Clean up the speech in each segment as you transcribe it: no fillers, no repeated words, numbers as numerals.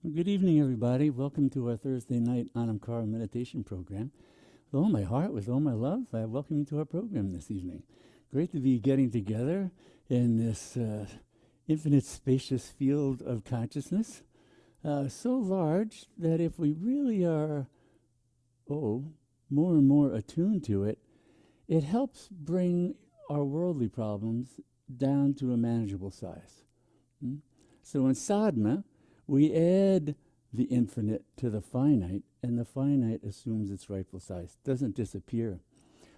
Well, good evening, everybody. Welcome to our Thursday night Anamkara meditation program. With all my heart, with all my love, I welcome you to our program this evening. Great to be getting together in this infinite spacious field of consciousness, so large that if we really are, more and more attuned to it, it helps bring our worldly problems down to a manageable size. So in sadhana, we add the infinite to the finite, and the finite assumes its rightful size, doesn't disappear.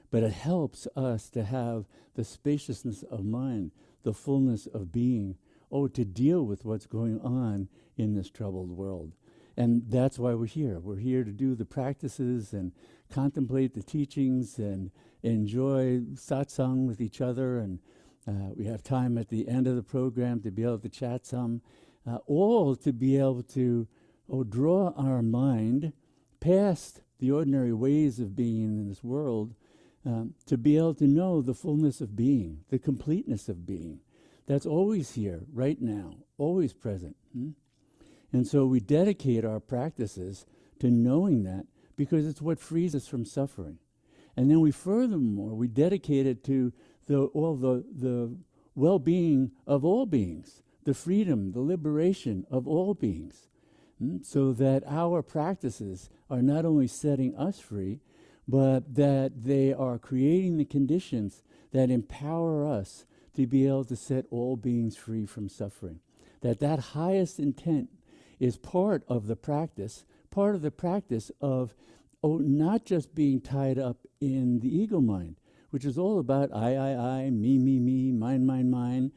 But it helps us to have the spaciousness of mind, the fullness of being, to deal with what's going on in this troubled world. And that's why we're here. We're here to do the practices and contemplate the teachings and enjoy satsang with each other. And we have time at the end of the program to be able to chat some. All to be able to draw our mind past the ordinary ways of being in this world, to be able to know the fullness of being, the completeness of being. That's always here, right now, always present. And so we dedicate our practices to knowing that because it's what frees us from suffering. And then we dedicate it to the well-being of all beings, the freedom, the liberation of all beings, so that our practices are not only setting us free, but that they are creating the conditions that empower us to be able to set all beings free from suffering. That highest intent is part of the practice of not just being tied up in the ego mind, which is all about I, me, mine.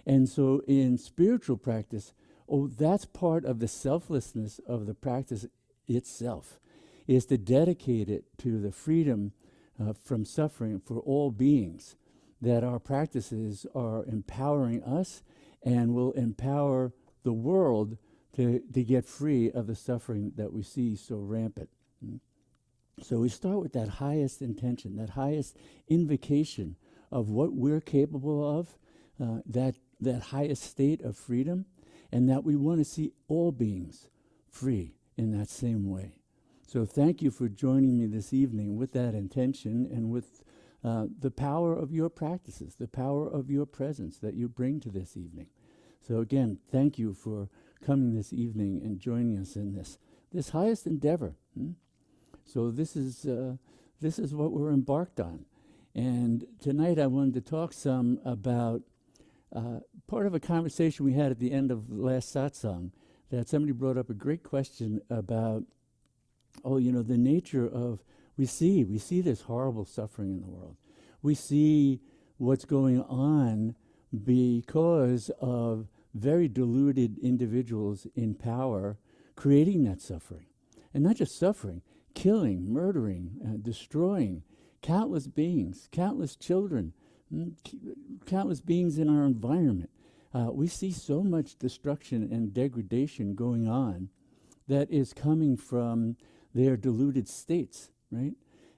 And so in spiritual practice, that's part of the selflessness of the practice itself, is to dedicate it to the freedom from suffering for all beings, that our practices are empowering us and will empower the world to get free of the suffering that we see so rampant. So we start with that highest intention, that highest invocation of what we're capable of, that highest state of freedom, and that we want to see all beings free in that same way. So thank you for joining me this evening with that intention and with the power of your practices, the power of your presence that you bring to this evening. So again, thank you for coming this evening and joining us in this highest endeavor. So this is what we're embarked on. And tonight I wanted to talk some about part of a conversation we had at the end of the last satsang, that somebody brought up a great question about, the nature of, we see this horrible suffering in the world. We see what's going on because of very deluded individuals in power creating that suffering. And not just suffering, killing, murdering, destroying countless beings, countless children, countless beings in our environment. We see so much destruction and degradation going on that is coming from their deluded states, right?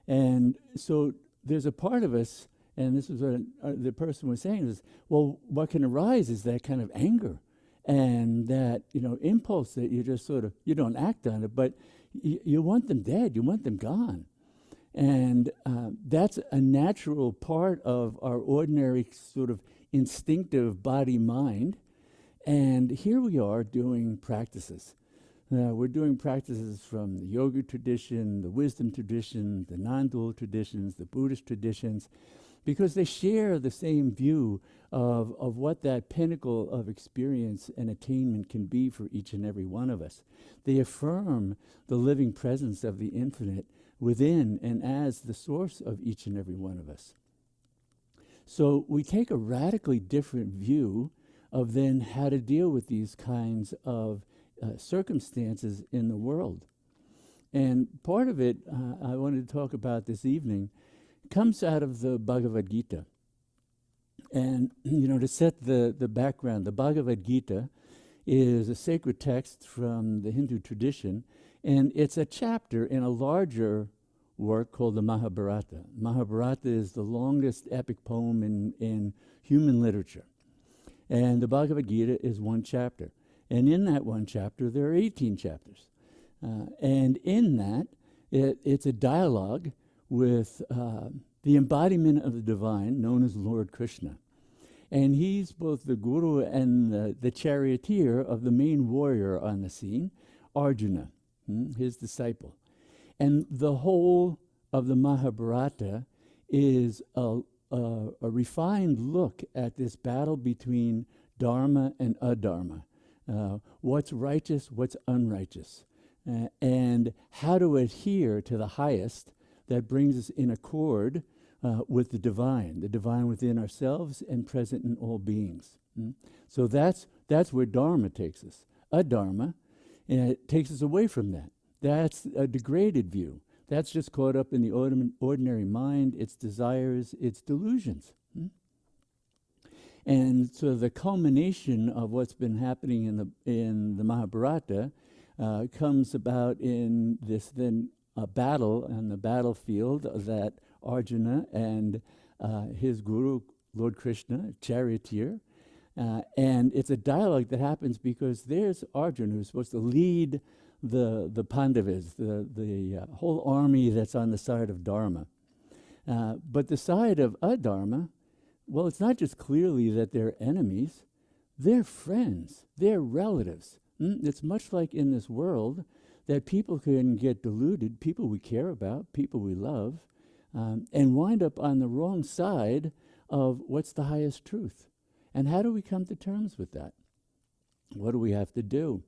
And so there's a part of us, and this is what the person was saying, is, well, what can arise is that kind of anger and that, impulse that you just sort of, you don't act on it, but you want them dead, you want them gone. And that's a natural part of our ordinary sort of instinctive body-mind. And here we are doing practices. We're doing practices from the yoga tradition, the wisdom tradition, the non-dual traditions, the Buddhist traditions, because they share the same view of what that pinnacle of experience and attainment can be for each and every one of us. They affirm the living presence of the infinite within and as the source of each and every one of us. So we take a radically different view of then how to deal with these kinds of circumstances in the world. And part of it I wanted to talk about this evening comes out of the Bhagavad Gita. And, to set the background, the Bhagavad Gita is a sacred text from the Hindu tradition, and it's a chapter in a larger work called the Mahabharata. Mahabharata is the longest epic poem in human literature. And the Bhagavad Gita is one chapter. And in that one chapter, there are 18 chapters. And in that, it's a dialogue with the embodiment of the divine, known as Lord Krishna. And he's both the guru and the charioteer of the main warrior on the scene, Arjuna, his disciple. And the whole of the Mahabharata is a refined look at this battle between dharma and adharma. What's righteous, what's unrighteous, and how to adhere to the highest that brings us in accord with the divine within ourselves and present in all beings. So that's where dharma takes us. Adharma takes us away from that. That's a degraded view. That's just caught up in the ordinary mind, its desires, its delusions. And so the culmination of what's been happening in the Mahabharata comes about in this then battle on the battlefield that Arjuna and his guru, Lord Krishna, charioteer. And it's a dialogue that happens because there's Arjuna, who's supposed to lead the Pandavas, the whole army that's on the side of Dharma. But the side of Adharma, well, it's not just clearly that they're enemies, they're friends, they're relatives. It's much like in this world that people can get deluded, people we care about, people we love, and wind up on the wrong side of what's the highest truth. And how do we come to terms with that? What do we have to do?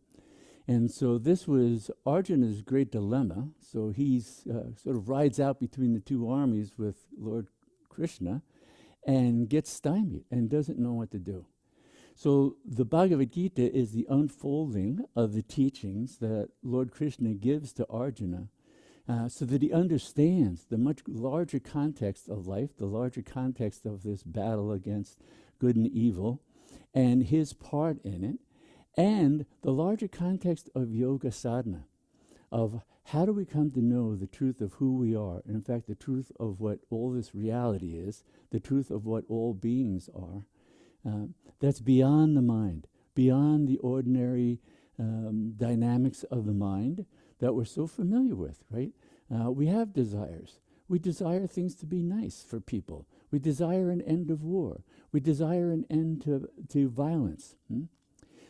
And so this was Arjuna's great dilemma. So he's sort of rides out between the two armies with Lord Krishna and gets stymied and doesn't know what to do. So the Bhagavad Gita is the unfolding of the teachings that Lord Krishna gives to Arjuna so that he understands the much larger context of life, the larger context of this battle against good and evil, and his part in it, and the larger context of yoga sadhana, of how do we come to know the truth of who we are, and in fact the truth of what all this reality is, the truth of what all beings are, that's beyond the mind, beyond the ordinary dynamics of the mind that we're so familiar with, right? We have desires. We desire things to be nice for people. We desire an end of war. We desire an end to violence.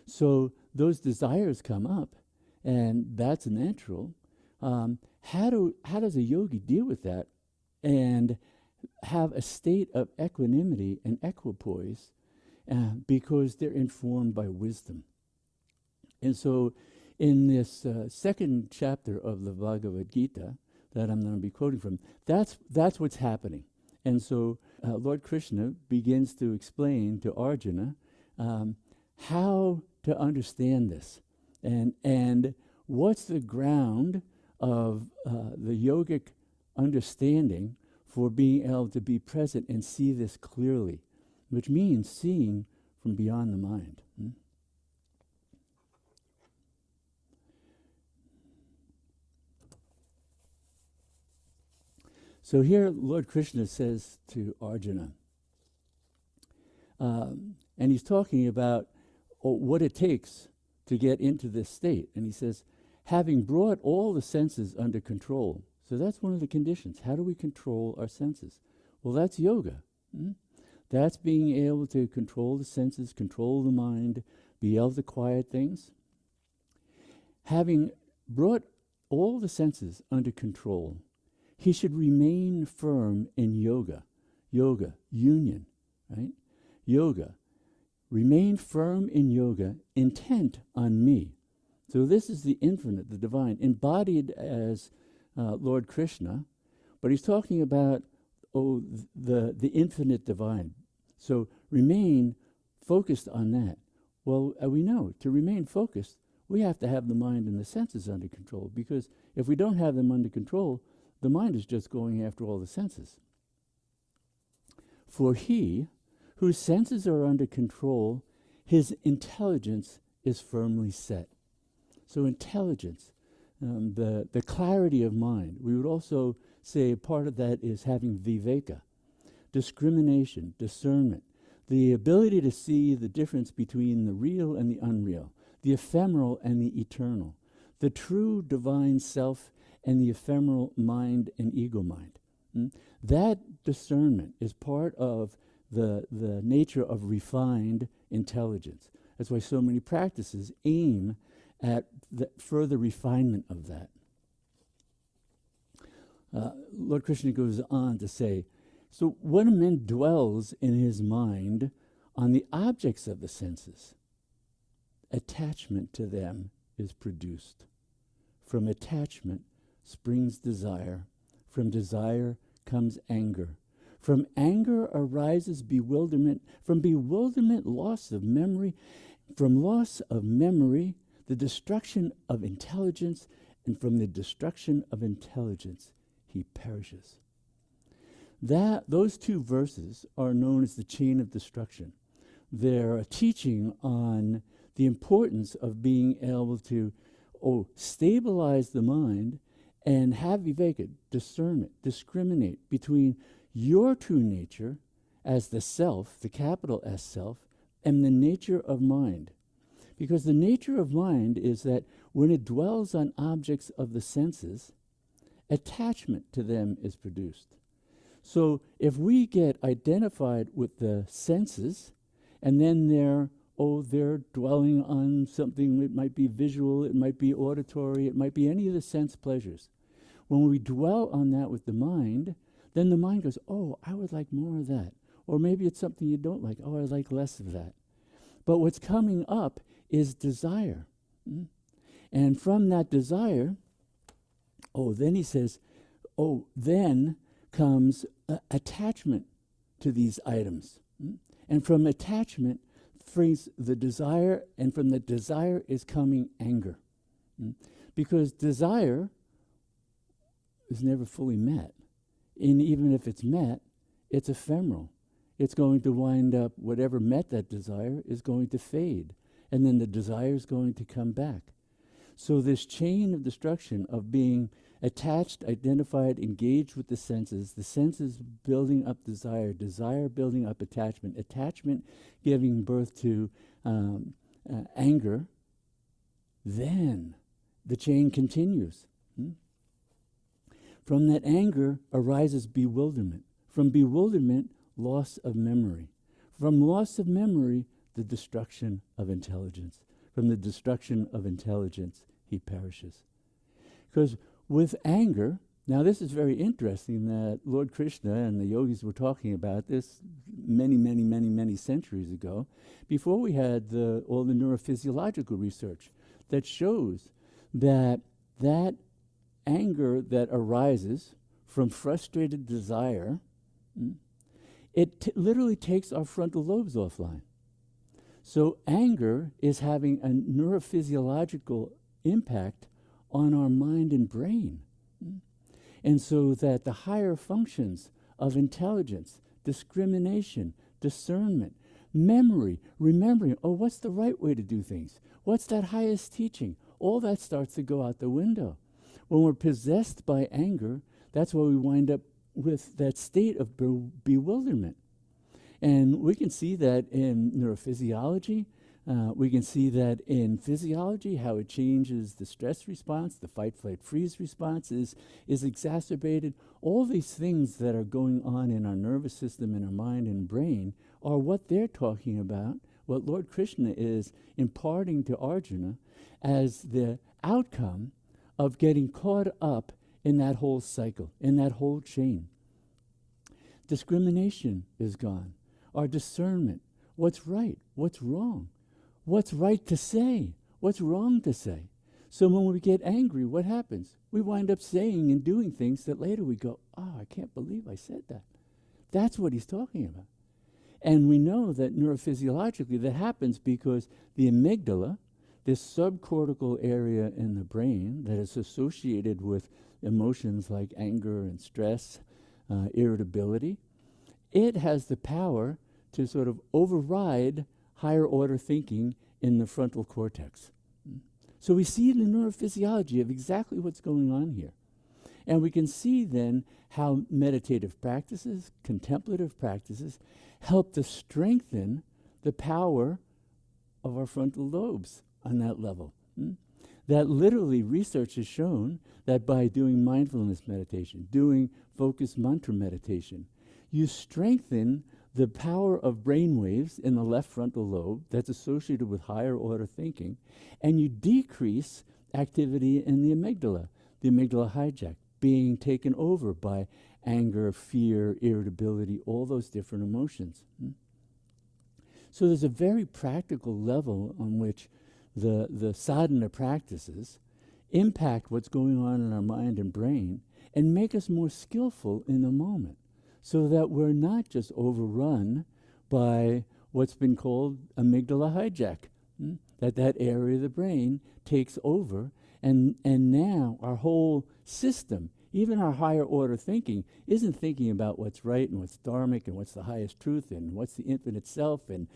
So those desires come up, and that's natural. How does a yogi deal with that and have a state of equanimity and equipoise because they're informed by wisdom? And so in this second chapter of the Bhagavad Gita that I'm going to be quoting from, that's what's happening. And so Lord Krishna begins to explain to Arjuna how to understand this and what's the ground of the yogic understanding for being able to be present and see this clearly, which means seeing from beyond the mind. So here Lord Krishna says to Arjuna, and he's talking about what it takes to get into this state. And he says, having brought all the senses under control. So that's one of the conditions. How do we control our senses? Well, that's yoga. That's being able to control the senses, control the mind, be able to quiet things. Having brought all the senses under control, he should remain firm in yoga. Yoga, union, right? Yoga. Remain firm in yoga, intent on me. So this is the infinite, the divine, embodied as Lord Krishna, but he's talking about the infinite divine. So remain focused on that. Well, we know to remain focused, we have to have the mind and the senses under control, because if we don't have them under control, the mind is just going after all the senses. For he whose senses are under control, his intelligence is firmly set. So intelligence, the clarity of mind. We would also say part of that is having viveka, discrimination, discernment, the ability to see the difference between the real and the unreal, the ephemeral and the eternal, the true divine self and the ephemeral mind and ego mind. That discernment is part of the nature of refined intelligence. That's why so many practices aim at the further refinement of that. Lord Krishna goes on to say, so when a man dwells in his mind on the objects of the senses, attachment to them is produced. From attachment springs desire. From desire comes anger. From anger arises bewilderment. From bewilderment, loss of memory. From loss of memory, the destruction of intelligence. And from the destruction of intelligence, he perishes. Those two verses are known as the chain of destruction. They're a teaching on the importance of being able to stabilize the mind and have viveka, discernment, discriminate between your true nature as the self, the capital S self, and the nature of mind. Because the nature of mind is that when it dwells on objects of the senses, attachment to them is produced. So if we get identified with the senses, and then they're dwelling on something, it might be visual, it might be auditory, it might be any of the sense pleasures. When we dwell on that with the mind, then the mind goes, oh, I would like more of that. Or maybe it's something you don't like, oh, I like less of that. But what's coming up is desire. And from that desire, then he says, then comes attachment to these items. And from attachment frees the desire, and from the desire is coming anger. Because desire is never fully met. And even if it's met, it's ephemeral. It's going to wind up, whatever met that desire is going to fade. And then the desire is going to come back. So this chain of destruction of being attached, identified, engaged with the senses building up desire, desire building up attachment, attachment giving birth to anger, then the chain continues. From that anger arises bewilderment. From bewilderment, loss of memory. From loss of memory, the destruction of intelligence. From the destruction of intelligence, he perishes. Because with anger, now this is very interesting that Lord Krishna and the yogis were talking about this many centuries ago, before we had all the neurophysiological research that shows that anger that arises from frustrated desire, it literally takes our frontal lobes offline. So anger is having a neurophysiological impact on our mind and brain. And so that the higher functions of intelligence, discrimination, discernment, memory, remembering, what's the right way to do things? What's that highest teaching? All that starts to go out the window. When we're possessed by anger, that's why we wind up with that state of bewilderment. And we can see that in neurophysiology. We can see that in physiology, how it changes the stress response, the fight, flight, freeze response is exacerbated. All these things that are going on in our nervous system, in our mind and brain, are what they're talking about, what Lord Krishna is imparting to Arjuna as the outcome of getting caught up in that whole cycle, in that whole chain. Discrimination is gone. Our discernment, what's right, what's wrong, what's right to say, what's wrong to say. So when we get angry, what happens? We wind up saying and doing things that later we go, I can't believe I said that. That's what he's talking about. And we know that neurophysiologically that happens because the amygdala, this subcortical area in the brain that is associated with emotions like anger and stress, irritability, it has the power to sort of override higher order thinking in the frontal cortex. So we see the neurophysiology of exactly what's going on here. And we can see then how meditative practices, contemplative practices, help to strengthen the power of our frontal lobes, on that level. That literally research has shown that by doing mindfulness meditation, doing focused mantra meditation, you strengthen the power of brain waves in the left frontal lobe that's associated with higher order thinking, and you decrease activity in the amygdala hijack, being taken over by anger, fear, irritability, all those different emotions. So there's a very practical level on which the sadhana practices impact what's going on in our mind and brain and make us more skillful in the moment, so that we're not just overrun by what's been called amygdala hijack, that area of the brain takes over, and now our whole system, even our higher order thinking, isn't thinking about what's right and what's dharmic and what's the highest truth and what's the infinite self and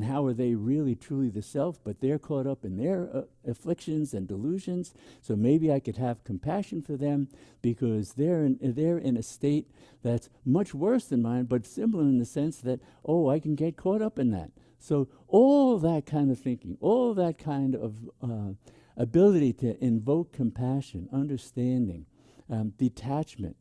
how are they really truly the self, but they're caught up in their afflictions and delusions. So maybe I could have compassion for them because they're in a state that's much worse than mine, but similar in the sense that, oh, I can get caught up in that. So all that kind of thinking, all that kind of ability to invoke compassion, understanding, detachment,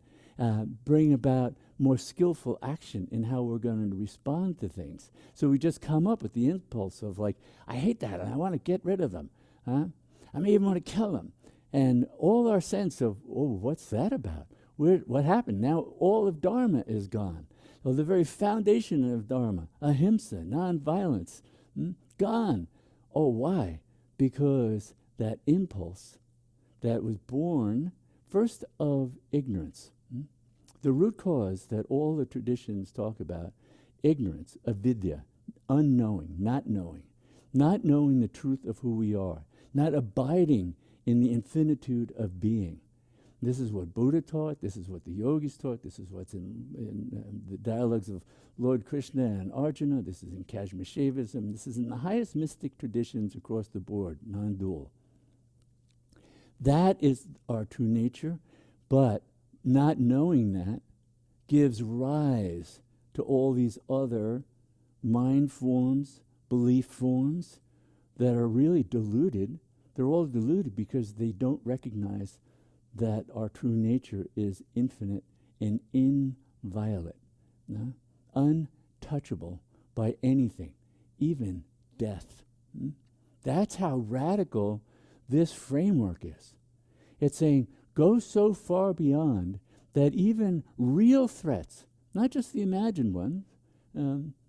bring about more skillful action in how we're going to respond to things. So we just come up with the impulse of like, I hate that and I want to get rid of them. I may even want to kill them. And all our sense of, oh, what's that about? What happened? Now all of Dharma is gone. So the very foundation of Dharma, ahimsa, nonviolence, gone. Oh, why? Because that impulse that was born first of ignorance. The root cause that all the traditions talk about, ignorance, avidya, unknowing, not knowing the truth of who we are, not abiding in the infinitude of being. This is what Buddha taught, this is what the yogis taught, this is what's in the dialogues of Lord Krishna and Arjuna, this is in Kashmir Shaivism, this is in the highest mystic traditions across the board, non-dual. That is our true nature, but not knowing that gives rise to all these other mind forms, belief forms that are really deluded. They're all deluded because they don't recognize that our true nature is infinite and inviolate, untouchable by anything, even death. That's how radical this framework is. It's saying, go so far beyond that even real threats, not just the imagined ones,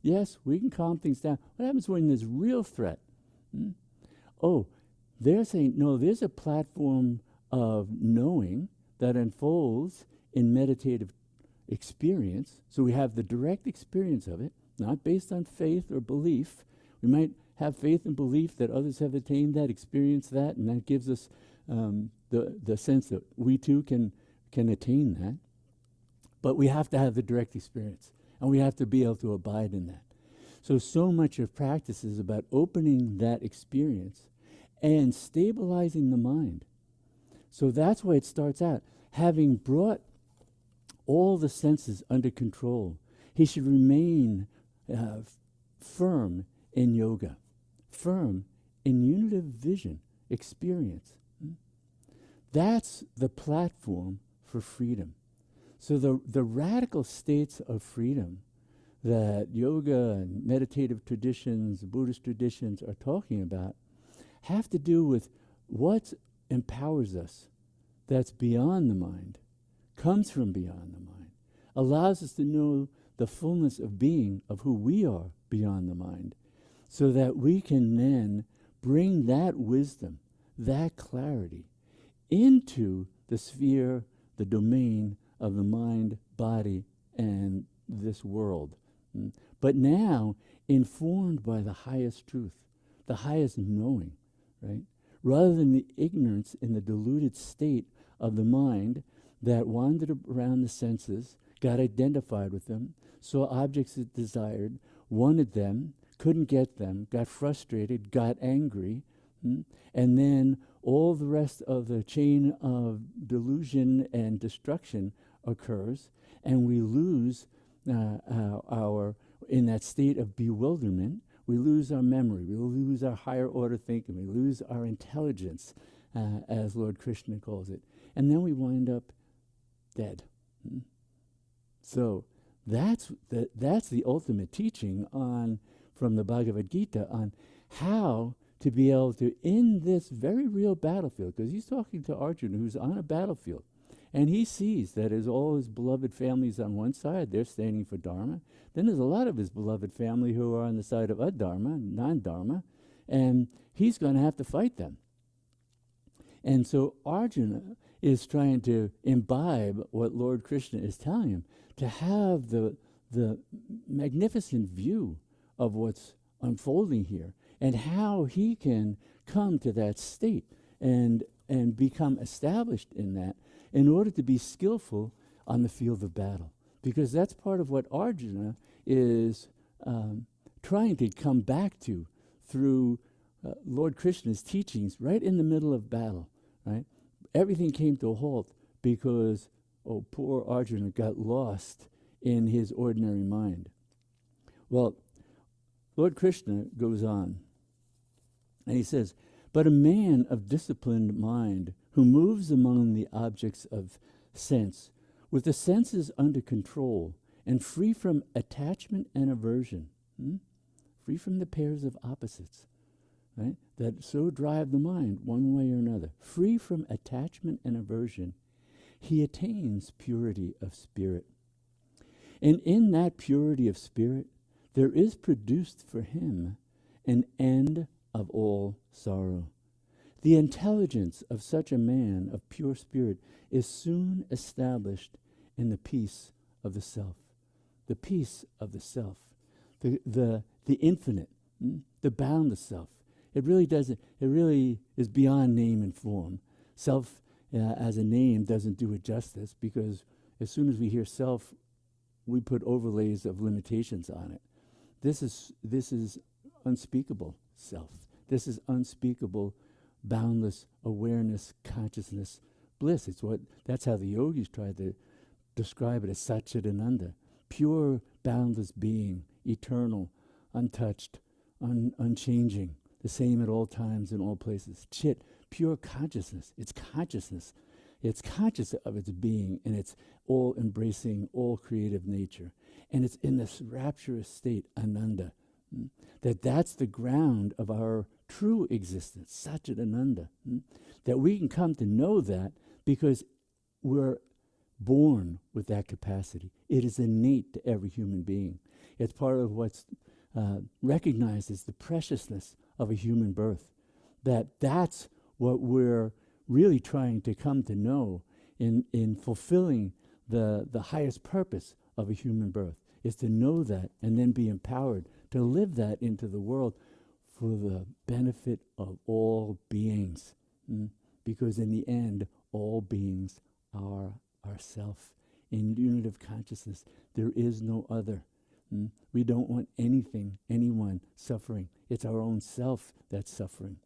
yes, we can calm things down. What happens when there's real threat? Oh, they're saying, no, there's a platform of knowing that unfolds in meditative experience. So we have the direct experience of it, not based on faith or belief. We might have faith and belief that others have attained that, experienced that, and that gives us the sense that we too can attain that. But we have to have the direct experience, and we have to be able to abide in that. So much of practice is about opening that experience and stabilizing the mind. So that's why it starts out. Having brought all the senses under control, he should remain firm in yoga, firm in unitive vision, experience. That's the platform for freedom. So the radical states of freedom that yoga and meditative traditions, Buddhist traditions are talking about have to do with what empowers us that's beyond the mind, comes from beyond the mind, allows us to know the fullness of being, of who we are beyond the mind, so that we can then bring that wisdom, that clarity, into the sphere, the domain of the mind, body, and this world. But now informed by the highest truth, the highest knowing, right? Rather than the ignorance in the deluded state of the mind that wandered around the senses, got identified with them, saw objects it desired, wanted them, couldn't get them, got frustrated, got angry, and then all the rest of the chain of delusion and destruction occurs, and we lose our in that state of bewilderment, We lose our memory. We lose our higher order thinking. We lose our intelligence, as Lord Krishna calls it. And then we wind up dead. So that's the ultimate teaching from the Bhagavad Gita on how to be able to, in this very real battlefield, because he's talking to Arjuna, who's on a battlefield, and he sees that as all his beloved families on one side, they're standing for Dharma. Then there's a lot of his beloved family who are on the side of adharma, non-Dharma, and he's going to have to fight them. And so Arjuna is trying to imbibe what Lord Krishna is telling him, to have the magnificent view of what's unfolding here and how he can come to that state and become established in that in order to be skillful on the field of battle. Because that's part of what Arjuna is trying to come back to through Lord Krishna's teachings right in the middle of battle, right? Everything came to a halt because, poor Arjuna got lost in his ordinary mind. Well, Lord Krishna goes on, and he says, "But a man of disciplined mind who moves among the objects of sense, with the senses under control and free from attachment and aversion," free from the pairs of opposites, right, that so drive the mind one way or another, free from attachment and aversion, he attains purity of spirit. And in that purity of spirit, there is produced for him an end of all sorrow. The intelligence of such a man of pure spirit is soon established in the peace of the self. The peace of the self. The infinite, the boundless self. It really is beyond name and form. Self as a name doesn't do it justice, because as soon as we hear self, we put overlays of limitations on it. This is unspeakable self. This is unspeakable, boundless awareness, consciousness, bliss. That's how the yogis tried to describe it as Satchidananda, pure, boundless being, eternal, untouched, unchanging, the same at all times in all places. Chit, pure consciousness. It's consciousness. It's conscious of its being, and it's all-embracing, all-creative nature. And it's in this rapturous state, ananda, that's the ground of our true existence, Satchidananda, that we can come to know that because we're born with that capacity. It is innate to every human being. It's part of what's recognized as the preciousness of a human birth. That's what we're really trying to come to know in fulfilling the highest purpose of a human birth, is to know that and then be empowered to live that into the world for the benefit of all beings. Because in the end, all beings are ourself. In unitive consciousness, there is no other. We don't want anyone suffering. It's our own self that's suffering.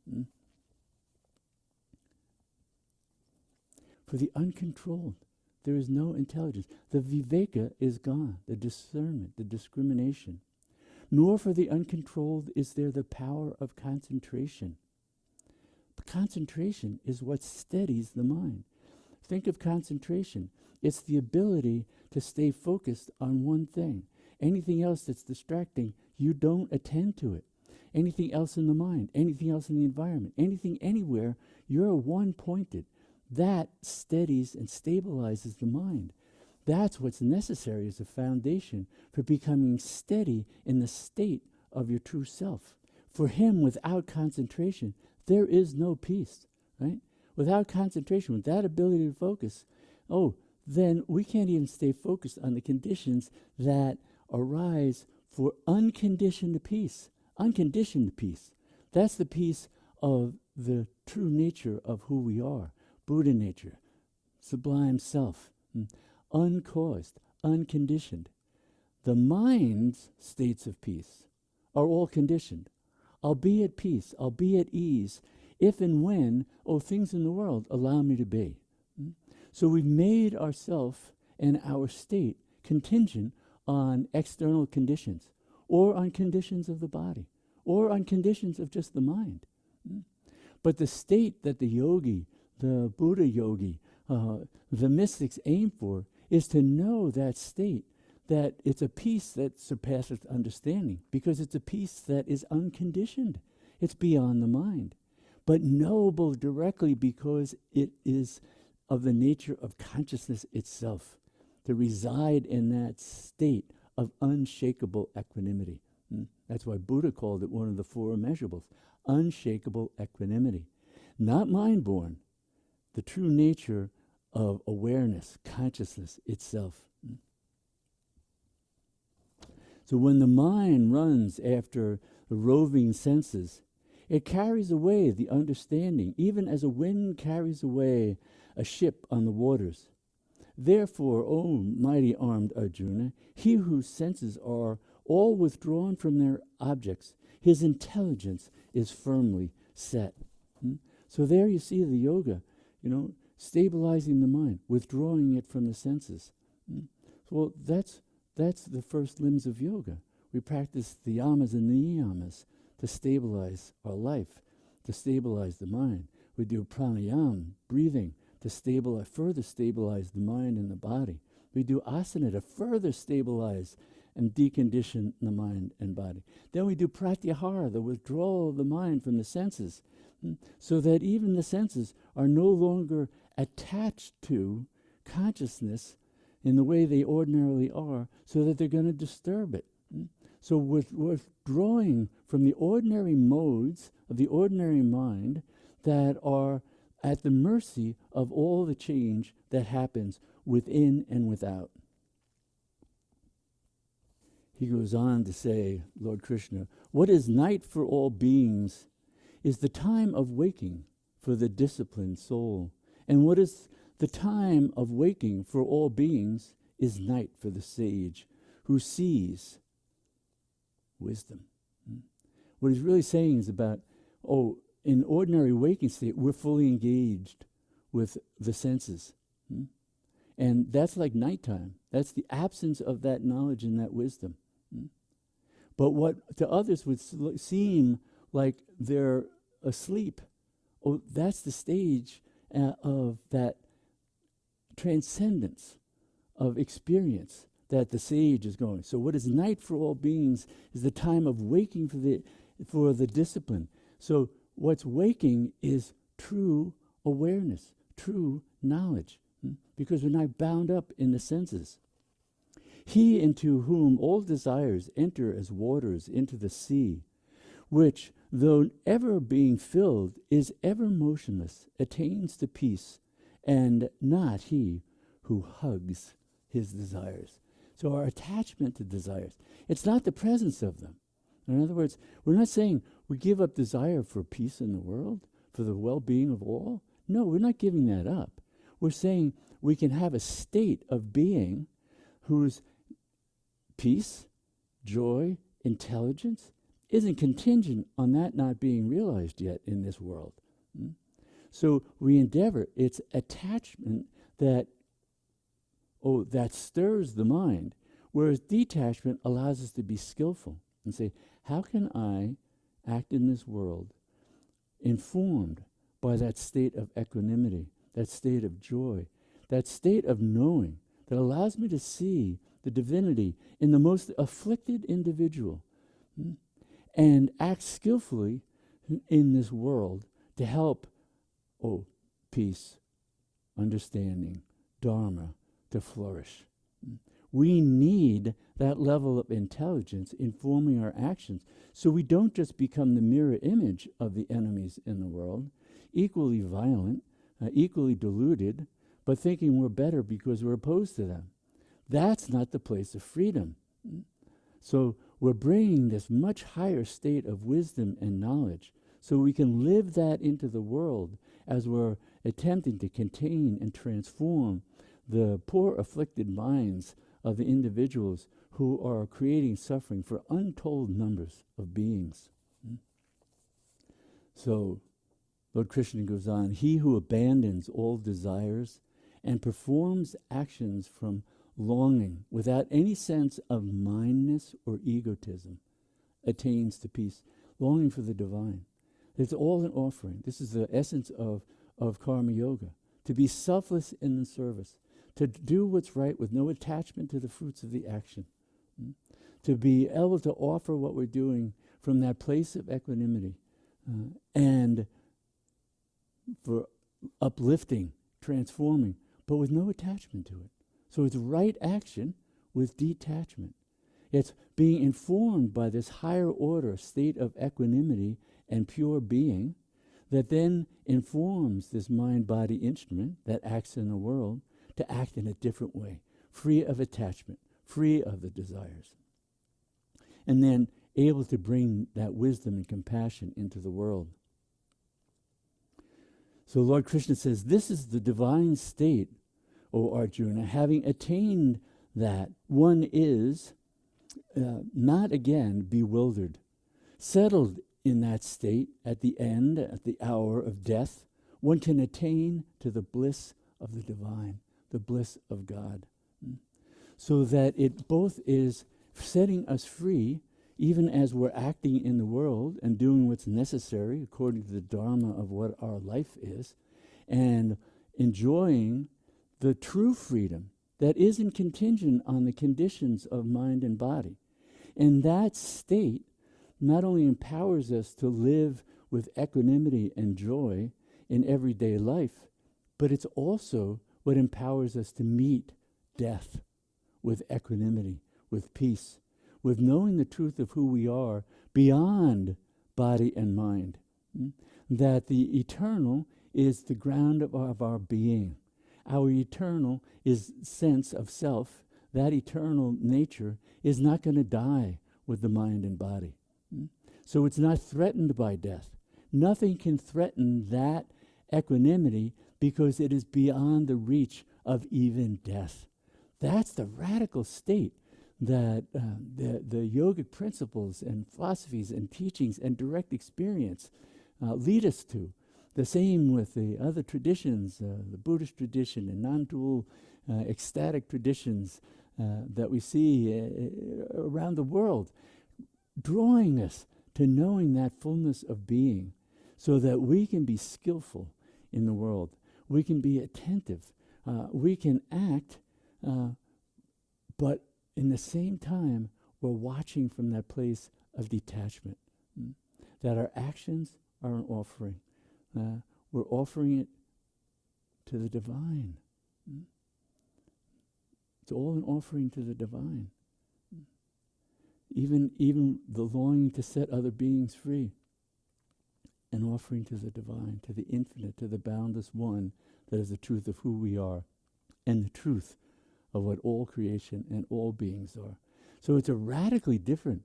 For the uncontrolled, there is no intelligence. The viveka is gone, the discernment, the discrimination. Nor for the uncontrolled is there the power of concentration. But concentration is what steadies the mind. Think of concentration. It's the ability to stay focused on one thing. Anything else that's distracting, you don't attend to it. Anything else in the mind, anything else in the environment, anything anywhere, you're one-pointed. That steadies and stabilizes the mind. That's what's necessary as a foundation for becoming steady in the state of your true self. For him, without concentration, there is no peace, right? Without concentration, with that ability to focus, then we can't even stay focused on the conditions that arise for unconditioned peace. Unconditioned peace. That's the peace of the true nature of who we are. Buddha nature, sublime self, uncaused, unconditioned. The mind's states of peace are all conditioned. I'll be at peace, I'll be at ease, if and when, things in the world allow me to be. So we've made ourself and our state contingent on external conditions, or on conditions of the body, or on conditions of just the mind. But the state that the yogi, the Buddha yogi, the mystics aim for is to know that state, that it's a peace that surpasses understanding, because it's a peace that is unconditioned. It's beyond the mind, but knowable directly because it is of the nature of consciousness itself, to reside in that state of unshakable equanimity. That's why Buddha called it one of the four immeasurables, unshakable equanimity. Not mind-born, the true nature of awareness, consciousness itself. So when the mind runs after the roving senses, it carries away the understanding, even as a wind carries away a ship on the waters. Therefore, O mighty armed Arjuna, he whose senses are all withdrawn from their objects, his intelligence is firmly set. So there you see the yoga, stabilizing the mind, withdrawing it from the senses. Well, that's the first limbs of yoga. We practice the yamas and the niyamas to stabilize our life, to stabilize the mind. We do pranayama, breathing, to further stabilize the mind and the body. We do asana to further stabilize and decondition the mind and body. Then we do pratyahara, the withdrawal of the mind from the senses, so that even the senses are no longer attached to consciousness in the way they ordinarily are, so that they're going to disturb it. So withdrawing from the ordinary modes of the ordinary mind that are at the mercy of all the change that happens within and without. He goes on to say, Lord Krishna, what is night for all beings is the time of waking for the disciplined soul. And what is the time of waking for all beings is night for the sage who sees wisdom. What he's really saying is about, in ordinary waking state, we're fully engaged with the senses. And that's like nighttime. That's the absence of that knowledge and that wisdom. But what to others would seem like they're asleep, that's the stage of that transcendence of experience that the sage is going. So what is night for all beings is the time of waking for the discipline. So what's waking is true awareness, true knowledge, because we're not bound up in the senses. He into whom all desires enter as waters into the sea, which, though ever being filled, is ever motionless, attains to peace, and not he who hugs his desires. So our attachment to desires, it's not the presence of them. In other words, we're not saying we give up desire for peace in the world, for the well-being of all. No, we're not giving that up. We're saying we can have a state of being whose peace, joy, intelligence isn't contingent on that not being realized yet in this world. So we endeavor, it's attachment that stirs the mind, whereas detachment allows us to be skillful and say, how can I act in this world informed by that state of equanimity, that state of joy, that state of knowing that allows me to see the divinity in the most afflicted individual, and act skillfully in this world to help, peace, understanding, dharma to flourish. We need that level of intelligence informing our actions so we don't just become the mirror image of the enemies in the world, equally violent, equally deluded, but thinking we're better because we're opposed to them. That's not the place of freedom. So we're bringing this much higher state of wisdom and knowledge so we can live that into the world as we're attempting to contain and transform the poor afflicted minds of the individuals who are creating suffering for untold numbers of beings. So Lord Krishna goes on, he who abandons all desires and performs actions from longing without any sense of mindness or egotism attains to peace. longing for the divine. It's all an offering. This is the essence of karma yoga. To be selfless in the service. To do what's right with no attachment to the fruits of the action. To be able to offer what we're doing from that place of equanimity. And for uplifting, transforming, but with no attachment to it. So it's right action with detachment. It's being informed by this higher order state of equanimity and pure being that then informs this mind-body instrument that acts in the world to act in a different way, free of attachment, free of the desires. And then able to bring that wisdom and compassion into the world. So Lord Krishna says, this is the divine state, O Arjuna. Having attained that, one is not again bewildered. Settled in that state at the end, at the hour of death, one can attain to the bliss of the divine, the bliss of God. So that it both is setting us free, even as we're acting in the world and doing what's necessary according to the dharma of what our life is, and enjoying the true freedom that isn't contingent on the conditions of mind and body. And that state not only empowers us to live with equanimity and joy in everyday life, but it's also what empowers us to meet death with equanimity, with peace, with knowing the truth of who we are beyond body and mind. That the eternal is the ground of our being. Our eternal is sense of self. That eternal nature is not going to die with the mind and body. So it's not threatened by death. Nothing can threaten that equanimity because it is beyond the reach of even death. That's the radical state that the yogic principles and philosophies and teachings and direct experience lead us to. The same with the other traditions, the Buddhist tradition and non-dual ecstatic traditions that we see around the world, drawing us to knowing that fullness of being so that we can be skillful in the world. We can be attentive. We can act, but in the same time, we're watching from that place of detachment. That our actions are an offering. We're offering it to the divine. It's all an offering to the divine. Even the longing to set other beings free. An offering to the divine, to the infinite, to the boundless one that is the truth of who we are and the truth of what all creation and all beings are. So it's a radically different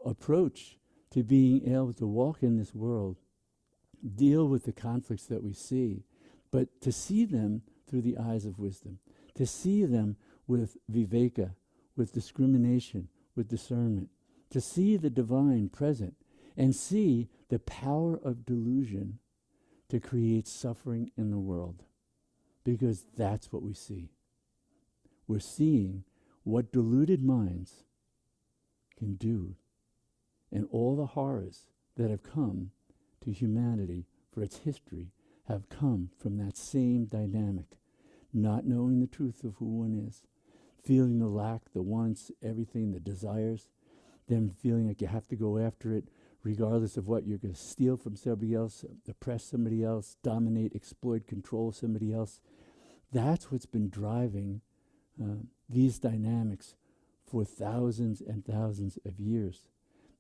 approach to being able to walk in this world, deal with the conflicts that we see, but to see them through the eyes of wisdom, to see them with viveka, with discrimination, with discernment, to see the divine present and see the power of delusion to create suffering in the world. Because that's what we see. We're seeing what deluded minds can do and all the horrors that have come to humanity for its history have come from that same dynamic. Not knowing the truth of who one is, feeling the lack, the wants, everything, the desires, then feeling like you have to go after it regardless of what you're going to steal from somebody else, oppress somebody else, dominate, exploit, control somebody else. That's what's been driving these dynamics for thousands and thousands of years.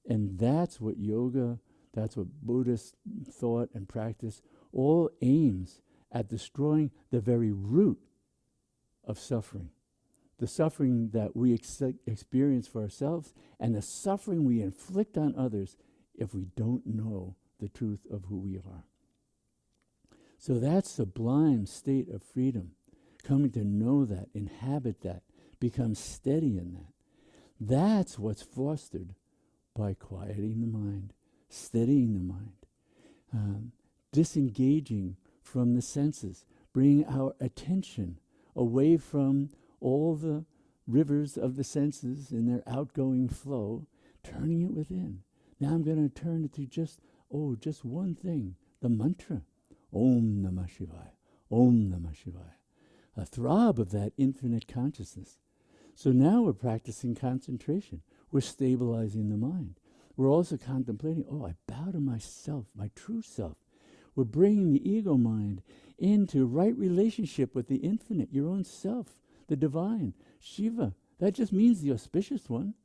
And that's what yoga, that's what Buddhist thought and practice all aims at, destroying the very root of suffering. The suffering that we experience for ourselves and the suffering we inflict on others if we don't know the truth of who we are. So that sublime state of freedom, coming to know that, inhabit that, become steady in that, that's what's fostered by quieting the mind, steadying the mind, disengaging from the senses, bringing our attention away from all the rivers of the senses in their outgoing flow, turning it within, Now I'm going to turn it to just one thing, the mantra. Om Namah Shivaya. Om Namah Shivaya. A throb of that infinite consciousness. So now we're practicing concentration. We're stabilizing the mind. We're also contemplating, I bow to myself, my true self. We're bringing the ego mind into right relationship with the infinite, your own self, the divine, Shiva. That just means the auspicious one.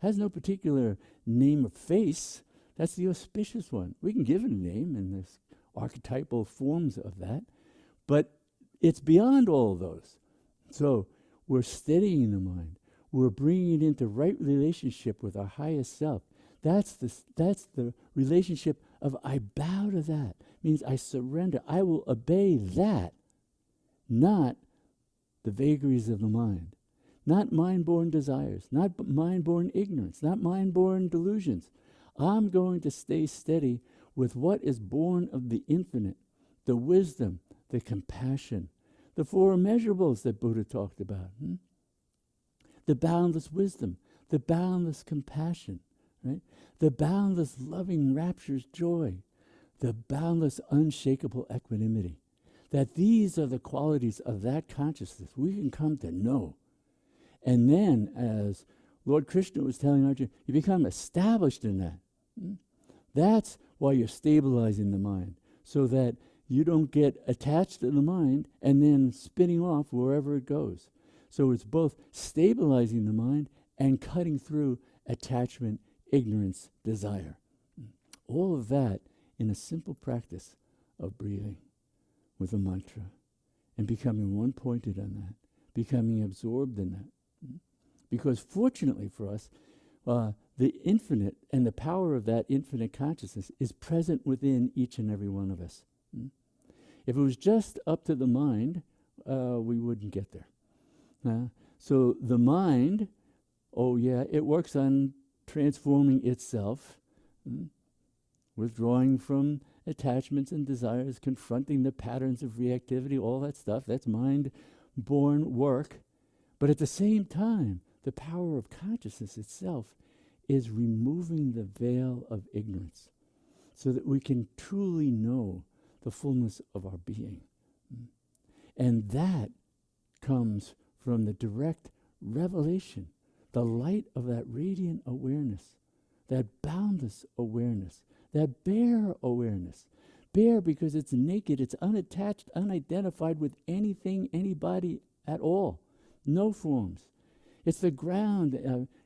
Has no particular name or face. That's the auspicious one. We can give it a name in this archetypal forms of that, but it's beyond all of those. So we're steadying the mind. We're bringing it into right relationship with our highest self. That's the relationship of I bow to that. Means I surrender. I will obey that, not the vagaries of the mind, not mind-born desires, not mind-born ignorance, not mind-born delusions. I'm going to stay steady with what is born of the infinite, the wisdom, the compassion, the four immeasurables that Buddha talked about. The boundless wisdom, the boundless compassion, right? The boundless loving rapturous joy, the boundless unshakable equanimity. That these are the qualities of that consciousness we can come to know. And then, as Lord Krishna was telling Arjuna, you become established in that. That's why you're stabilizing the mind, so that you don't get attached to the mind and then spinning off wherever it goes. So it's both stabilizing the mind and cutting through attachment, ignorance, desire. All of that in a simple practice of breathing with a mantra and becoming one-pointed on that, becoming absorbed in that. Because fortunately for us, the infinite and the power of that infinite consciousness is present within each and every one of us. If it was just up to the mind, we wouldn't get there. So the mind, it works on transforming itself, withdrawing from attachments and desires, confronting the patterns of reactivity, all that stuff. That's mind-born work. But at the same time, the power of consciousness itself is removing the veil of ignorance so that we can truly know the fullness of our being. And that comes from the direct revelation, the light of that radiant awareness, that boundless awareness, that bare awareness. Bare because it's naked, it's unattached, unidentified with anything, anybody at all. No forms. It's the ground,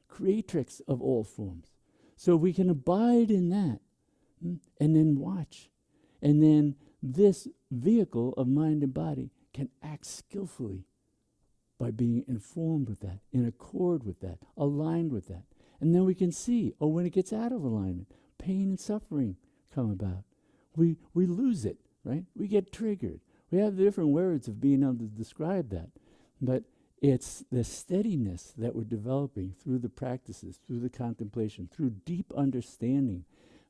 creatrix of all forms. So we can abide in that and then watch. And then this vehicle of mind and body can act skillfully by being informed with that, in accord with that, aligned with that. And then we can see, when it gets out of alignment, pain and suffering come about. We lose it, right? We get triggered. We have different words of being able to describe that. But it's the steadiness that we're developing through the practices, through the contemplation, through deep understanding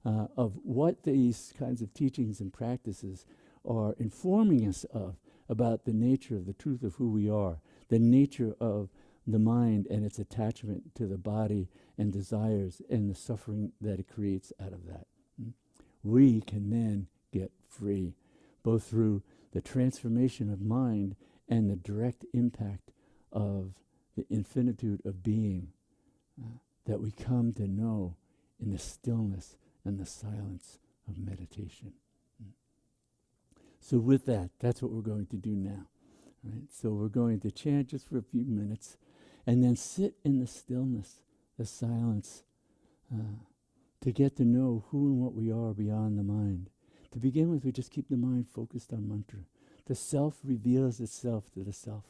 of what these kinds of teachings and practices are informing us of, about the nature of the truth of who we are, the nature of the mind and its attachment to the body and desires and the suffering that it creates out of that. We can then get free, both through the transformation of mind and the direct impact of the infinitude of being that we come to know in the stillness and the silence of meditation. So with that, that's what we're going to do now. Right? So we're going to chant just for a few minutes and then sit in the stillness, the silence, to get to know who and what we are beyond the mind. To begin with, we just keep the mind focused on mantra. The self reveals itself to the self.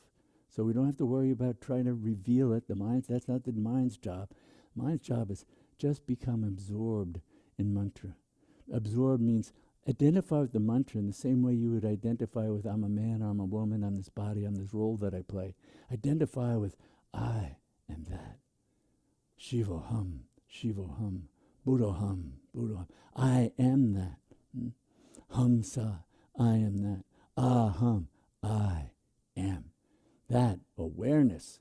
So we don't have to worry about trying to reveal it. That's not the mind's job. Mind's job is just become absorbed in mantra. Absorbed means identify with the mantra in the same way you would identify with I'm a man, I'm a woman, I'm this body, I'm this role that I play. Identify with I am that. Shivoham, Shivoham, Buddhaham, Buddhaham. I am that. Hamsa, I am that. Aham, I am. That awareness,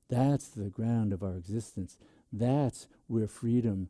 that's the ground of our existence. That's where freedom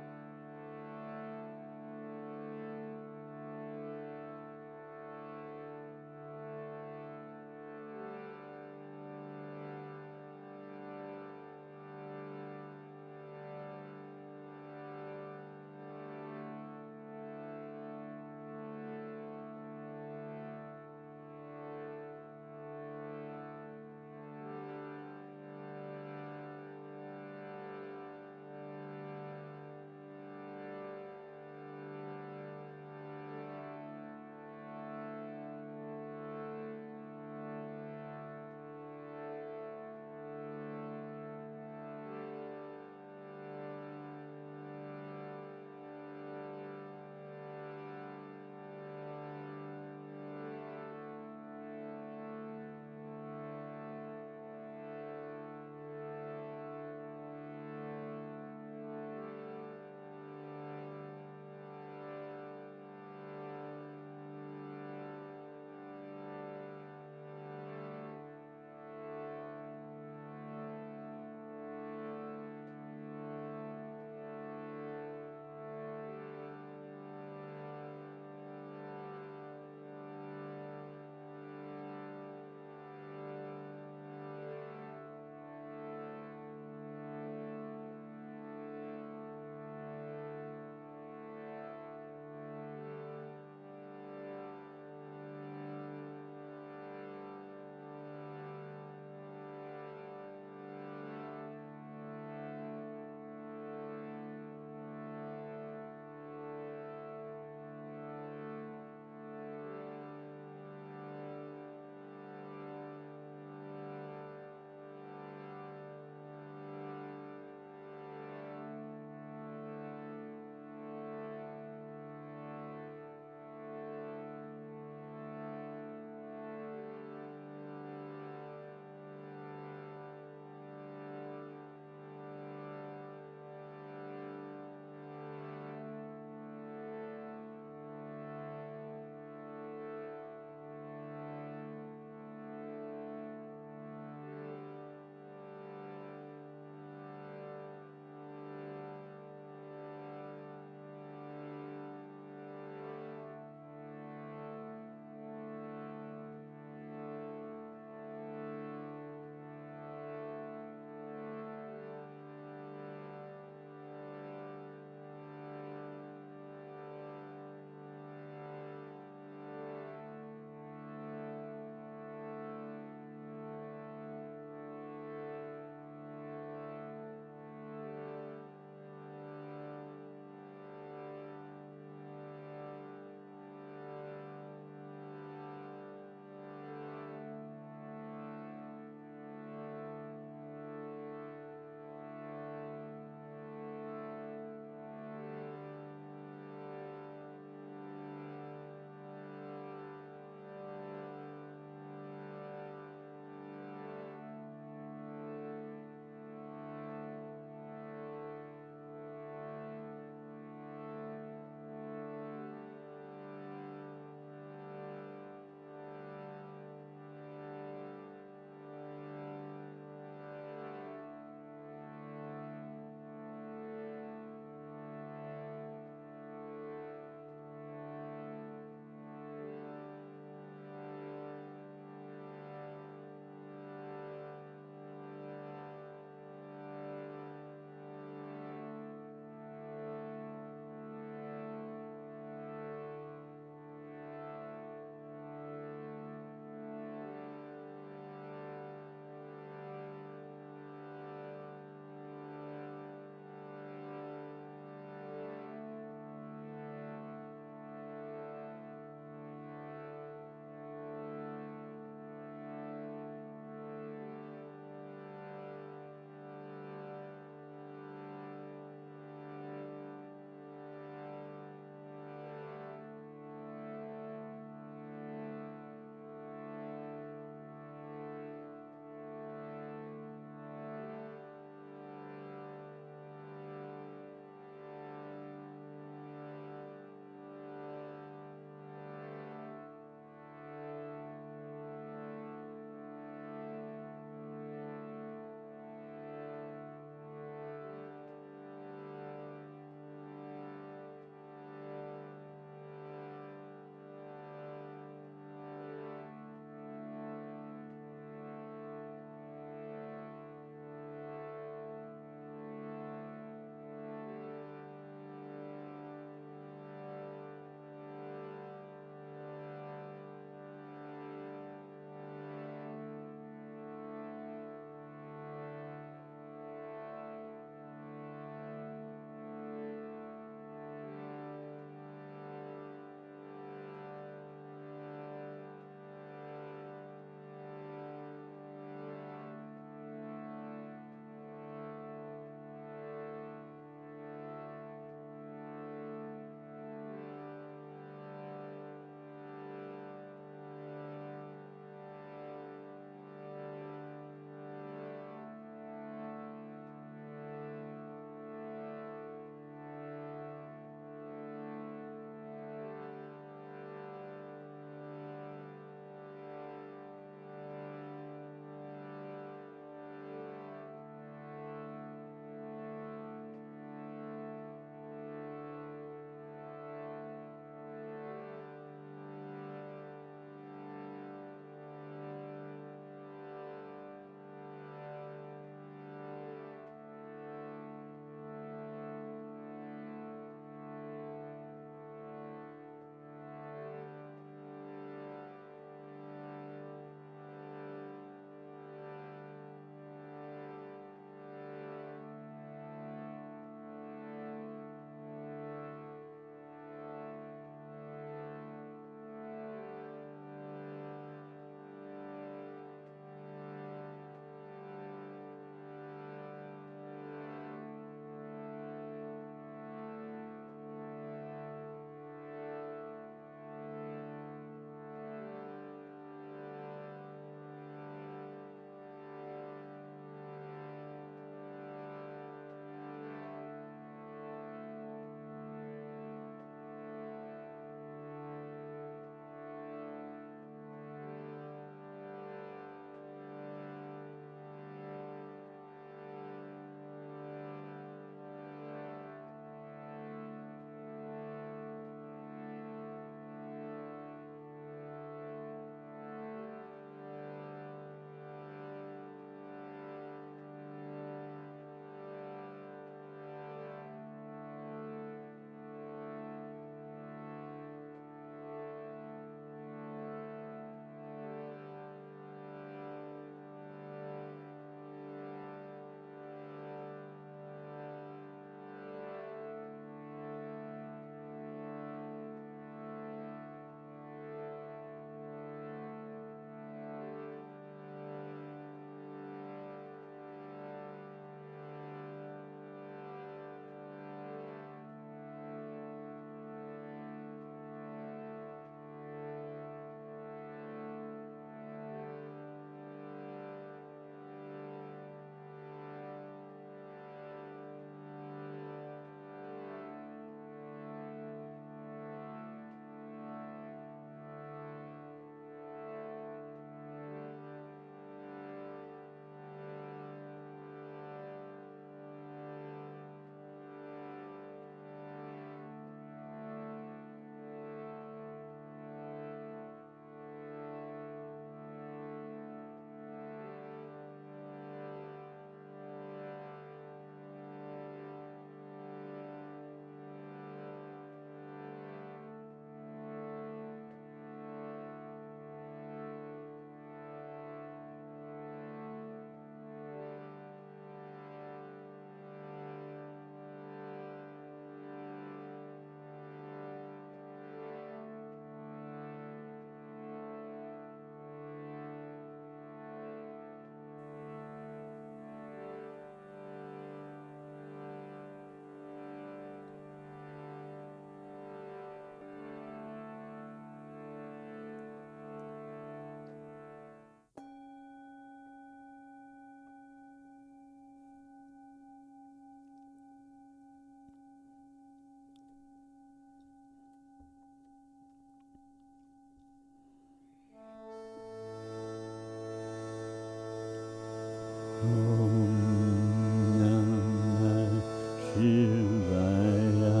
Namah Shivaya.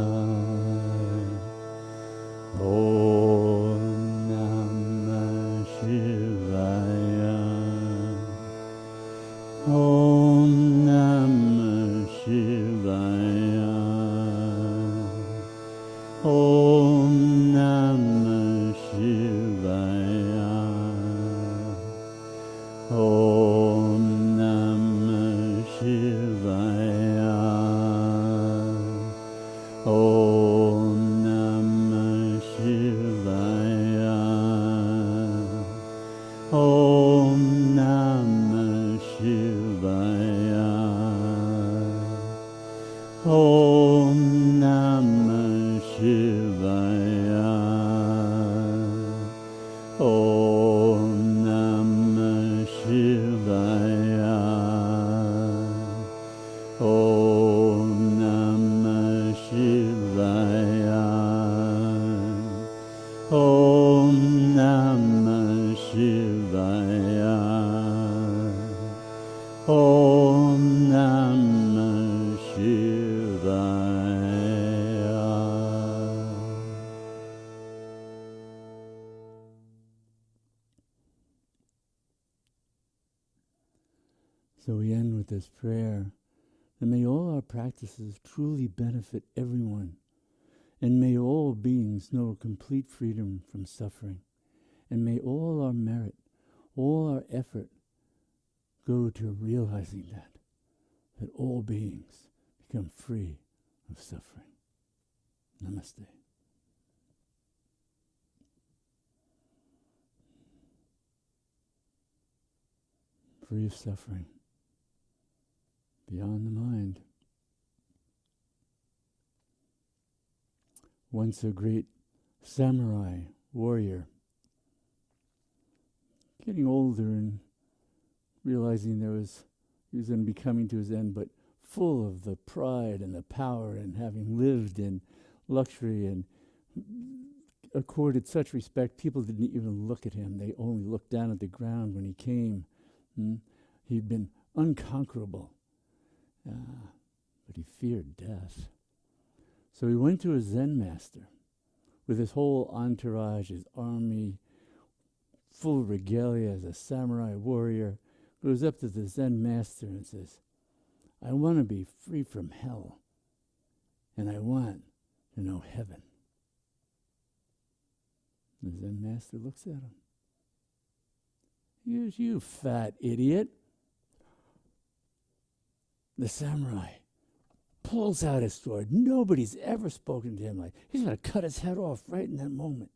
Om Namah Shivaya. Om Namah Shivaya. Om Namah Shivaya. Om Namah Shivaya. Om Namah Shivaya. Om Namah Shivaya. Om Namah Shivaya. Om Namah Shivaya. Om Namah Shivaya. Om Namah Shivaya. Om Namah Shivaya. So we end with this prayer, and may all our practices truly benefit everyone, and may all beings know complete freedom from suffering, and may all our merit, all our effort go to realizing that all beings become free of suffering. Namaste. Free of suffering, beyond the mind. Once a great samurai warrior, getting older and realizing he was going to be coming to his end, but full of the pride and the power, and having lived in luxury and accorded such respect, people didn't even look at him. They only looked down at the ground when he came. He'd been unconquerable, but he feared death. So he went to a Zen master with his whole entourage, his army, full of regalia as a samurai warrior, goes up to the Zen master and says, I want to be free from hell, and I want to know heaven. The Zen master looks at him. He goes, you fat idiot. The samurai pulls out his sword. Nobody's ever spoken to him like, he's going to cut his head off right in that moment.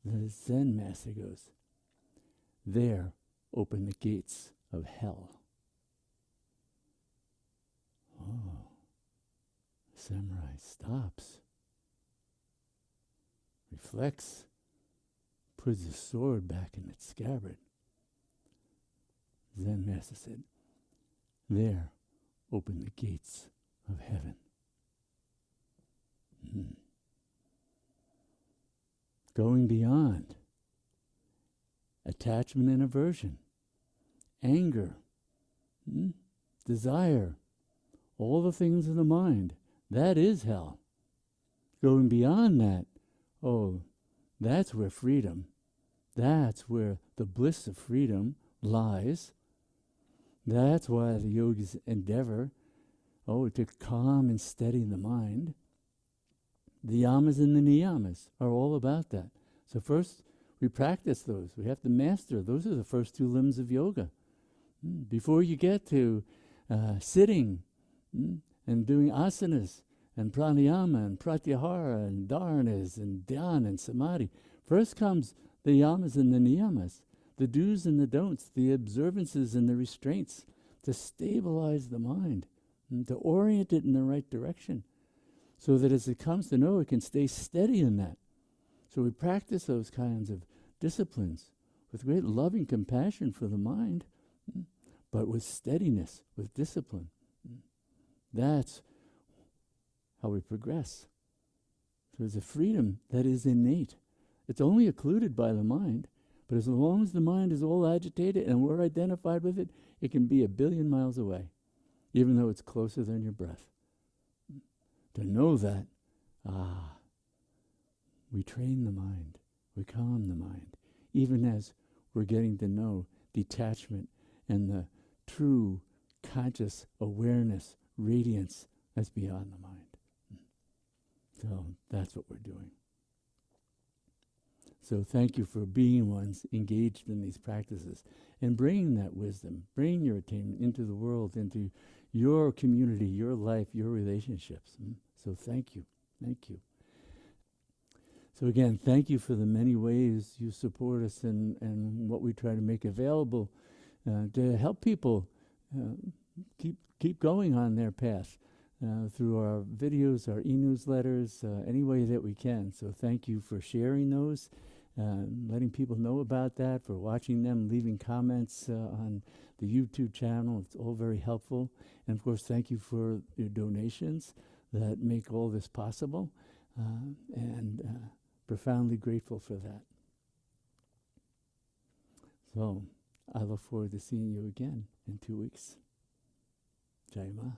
The Zen master goes, there open the gates of hell. Oh, the samurai stops, reflects, puts his sword back in its scabbard. Zen master said, there open the gates of heaven. Going beyond attachment and aversion, anger, desire, all the things of the mind, that is hell. Going beyond that, that's where freedom, that's where the bliss of freedom lies. That's why the yogis endeavor, to calm and steady the mind. The yamas and the niyamas are all about that. So first, we practice those. We have to master. Those are the first two limbs of yoga. Before you get to sitting and doing asanas and pranayama and pratyahara and dharanas and dhyana and samadhi, first comes the yamas and the niyamas, the do's and the don'ts, the observances and the restraints to stabilize the mind, to orient it in the right direction, so that as it comes to know, it can stay steady in that. So we practice those kinds of disciplines with great loving compassion for the mind, but with steadiness, with discipline. That's how we progress. So there's a freedom that is innate. It's only occluded by the mind, But as long as the mind is all agitated and we're identified with it, it can be 1 billion miles away, even though it's closer than your breath. To know that, we train the mind, we calm the mind, even as we're getting to know detachment and the true conscious awareness, radiance that's beyond the mind. So that's what we're doing. So thank you for being ones engaged in these practices and bringing that wisdom, bringing your attainment into the world, into your community, your life, your relationships. So thank you. Thank you. So again, thank you for the many ways you support us and what we try to make available to help people keep going on their path through our videos, our e-newsletters, any way that we can. So thank you for sharing those, letting people know about that, for watching them, leaving comments on the YouTube channel. It's all very helpful. And of course, thank you for your donations that make all this possible, and profoundly grateful for that. So I look forward to seeing you again in 2 weeks. Jai Ma.